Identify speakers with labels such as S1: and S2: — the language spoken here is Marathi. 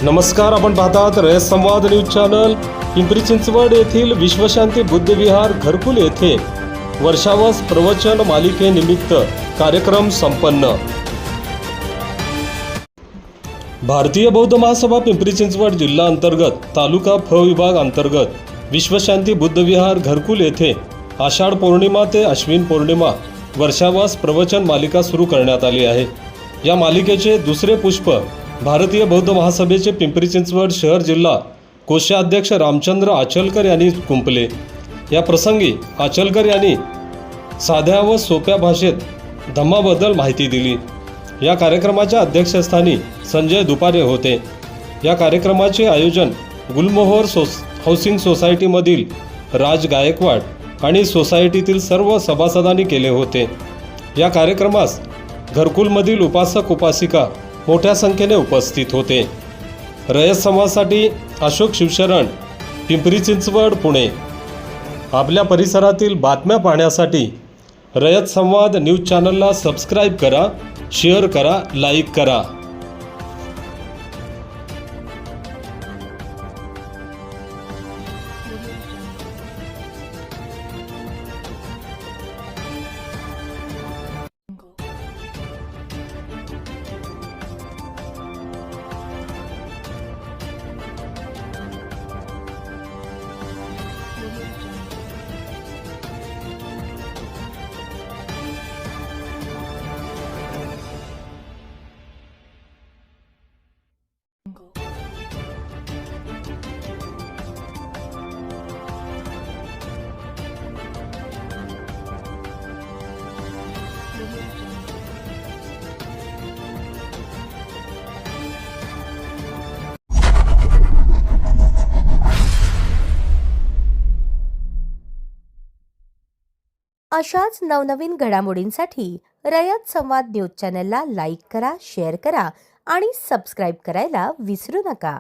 S1: नमस्कार, आपण पाहतात रयत संवाद न्यूज चॅनल। पिंपरी चिंचवड येथील विश्वशांती बुद्ध विहार घरकुल येथे वर्षावस प्रवचन मालिकेनिमित्त कार्यक्रम संपन्न। भारतीय बौद्ध महासभा पिंपरी चिंचवड जिल्हा अंतर्गत तालुका फ विभाग अंतर्गत विश्वशांती बुद्ध विहार घरकुल येथे आषाढ पौर्णिमा ते अश्विन पौर्णिमा वर्षावास प्रवचन मालिका सुरू करण्यात आली आहे। या मालिकेचे दुसरे पुष्प भारतीय बौद्ध महासभेचे पिंपरी चिंचवड शहर जिल्हा कोषाध्यक्ष रामचंद्र आचलकर यांनी गुंफले। या प्रसंगी आचलकर यांनी साध्या व सोप्या भाषेत धम्माबद्दल माहिती दिली। या कार्यक्रमाच्या अध्यक्षस्थानी संजय दुपारे होते। या कार्यक्रमाचे आयोजन गुलमोहर हाऊसिंग सोसायटीमधील राज गायकवाड आणि सोसायटीतील सर्व सभासदांनी केले होते। या कार्यक्रमास घरकुलमधील उपासक उपासिका मोठ्या संख्येने उपस्थित होते। रयत समाजासाठी अशोक शिवशरण, पिंपरी चिंचवड, पुणे। आपल्या परिसरातील बातम्या पाहण्यासाठी रयत संवाद न्यूज चॅनलला सबस्क्राईब करा, शेअर करा, लाईक करा।
S2: अशाच नवनवीन घडामोडींसाठी रयत संवाद न्यूज चॅनलला लाईक करा, शेअर करा आणि सबस्क्राईब करायला विसरू नका।